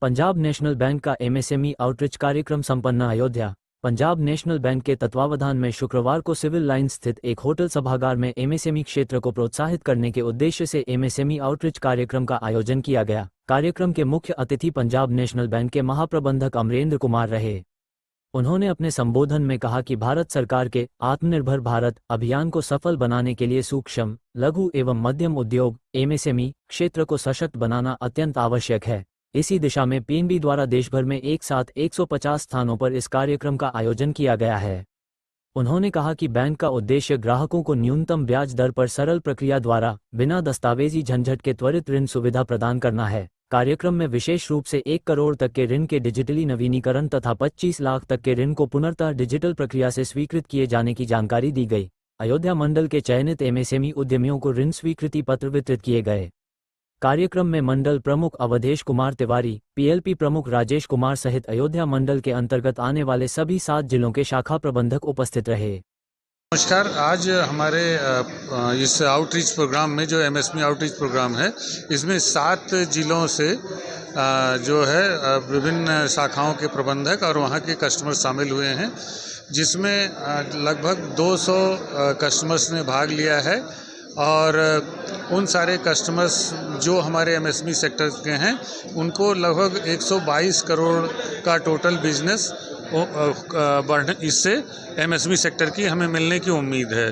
Punjab national bank का MSME outreach कार्यक्रम संपन्न। अयोध्या। पंजाब नेशनल बैंक के तत्वावधान में शुक्रवार को सिविल लाइन स्थित एक होटल सभागार में एमएसएमई क्षेत्र को प्रोत्साहित करने के उद्देश्य से एमएसएमई आउटरीच कार्यक्रम का आयोजन किया गया। कार्यक्रम के मुख्य अतिथि पंजाब नेशनल बैंक के महाप्रबंधक अमरेंद्र कुमार रहे। उन्होंने अपने संबोधन में कहा कि भारत सरकार के आत्मनिर्भर भारत अभियान को सफल बनाने के लिए सूक्ष्म, लघु एवं मध्यम उद्योग एमएसएमई क्षेत्र को सशक्त बनाना अत्यंत आवश्यक है। इसी दिशा में पीएनबी द्वारा देशभर में एक साथ 150 स्थानों पर इस कार्यक्रम का आयोजन किया गया है। उन्होंने कहा कि बैंक का उद्देश्य ग्राहकों को न्यूनतम ब्याज दर पर सरल प्रक्रिया द्वारा बिना दस्तावेजी झंझट के त्वरित ऋण सुविधा प्रदान करना है। कार्यक्रम में विशेष रूप से 1 करोड़ तक के ऋण के डिजिटली नवीनीकरण तथा 25 लाख तक के ऋण को पुनर्तः डिजिटल प्रक्रिया से स्वीकृत किए जाने की जानकारी दी गई। अयोध्या मंडल के चयनित एमएसएमई उद्यमियों को ऋण स्वीकृति पत्र वितरित किए गए। कार्यक्रम में मंडल प्रमुख अवधेश कुमार तिवारी, पीएलपी प्रमुख राजेश कुमार सहित अयोध्या मंडल के अंतर्गत आने वाले सभी 7 जिलों के शाखा प्रबंधक उपस्थित रहे। नमस्कार। आज हमारे इस आउटरीच प्रोग्राम में जो एमएसएमई आउटरीच प्रोग्राम है, इसमें 7 जिलों से जो है विभिन्न शाखाओं के प्रबंधक और वहाँ के कस्टमर शामिल हुए हैं, जिसमें लगभग 200 कस्टमर्स ने भाग लिया है। और उन सारे कस्टमर्स जो हमारे एमएसएमई सेक्टर के हैं, उनको लगभग 122 करोड़ का टोटल बिजनेस इससे एमएसएमई सेक्टर की हमें मिलने की उम्मीद है।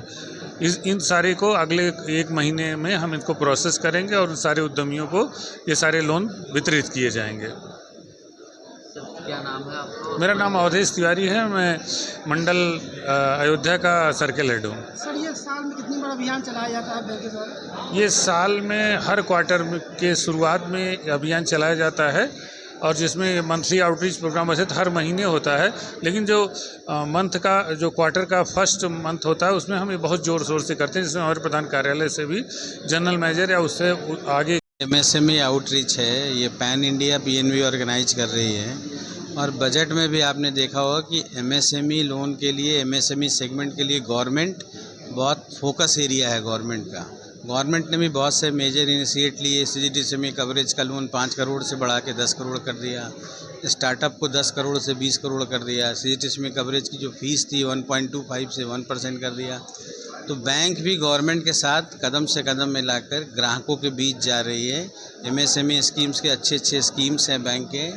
इन सारे को अगले 1 महीने में हम इनको प्रोसेस करेंगे और उन सारे उद्यमियों को ये सारे लोन वितरित किए जाएंगे। क्या नाम है आपका? मेरा नाम अवधेश तिवारी है। मैं मंडल अयोध्या का सर्कल हेड हूँ। सर, ये साल में कितनी बड़ा अभियान चलाया जाता है बैंक के द्वारा? ये साल में हर क्वार्टर के शुरुआत में अभियान चलाया जाता है, और जिसमें मंथली आउटरीच प्रोग्राम वैसे तो हर महीने होता है, लेकिन जो मंथ का जो क्वार्टर का फर्स्ट मंथ होता है, उसमें हम ये बहुत ज़ोर शोर से करते हैं, जिसमें हमारे प्रधान कार्यालय से भी जनरल मैनेजर या उससे आगे। एमएसएमई आउटरीच है, ये पैन इंडिया पीएनबी ऑर्गेनाइज कर रही है। और बजट में भी आपने देखा होगा कि एमएसएमई लोन के लिए, एमएसएमई सेगमेंट के लिए गवर्नमेंट बहुत फोकस एरिया है गवर्नमेंट का। गवर्नमेंट ने भी बहुत से मेजर इनिशिएट लिए। सीजीडीएसएमई कवरेज का लोन 5 करोड़ से बढ़ा के 10 करोड़ कर दिया। स्टार्टअप को 10 करोड़ से 20 करोड़ कर दिया। सीजीडीएसएमई कवरेज की जो फीस थी 1.25 से 1% कर दिया। तो बैंक भी गवर्नमेंट के साथ कदम से कदम मिलाकर ग्राहकों के बीच जा रही है। एमएसएमई स्कीम्स के अच्छे स्कीम्स हैं, बैंक के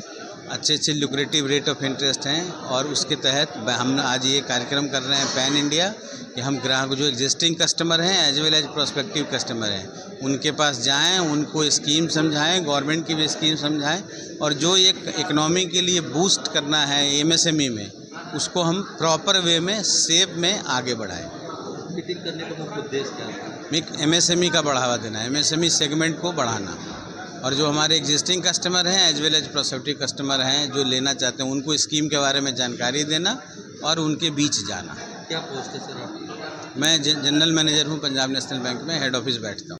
अच्छे लुक्रेटिव रेट ऑफ इंटरेस्ट हैं, और उसके तहत हम आज ये कार्यक्रम कर रहे हैं पैन इंडिया कि हम ग्राहक जो एग्जिस्टिंग कस्टमर हैं as well as prospective customer हैं, उनके पास जाएं, उनको स्कीम समझाएं, गवर्नमेंट की भी स्कीम समझाएं, और जो एक इकनॉमी के लिए बूस्ट करना है एमएसएमई में, उसको हम प्रॉपर वे में सेफ में आगे बढ़ाएं। मीटिंग करने का मुख्य उद्देश्य क्या है? एमएसएमई का बढ़ावा देना, एमएसएमई सेगमेंट को बढ़ाना, और जो हमारे एग्जिस्टिंग कस्टमर हैं as well as prospective customer हैं जो लेना चाहते हैं, उनको स्कीम के बारे में जानकारी देना और उनके बीच जाना। क्या पोस्ट है सर आपकी? मैं जनरल मैनेजर हूँ पंजाब नेशनल बैंक में, हेड ऑफिस बैठता हूँ।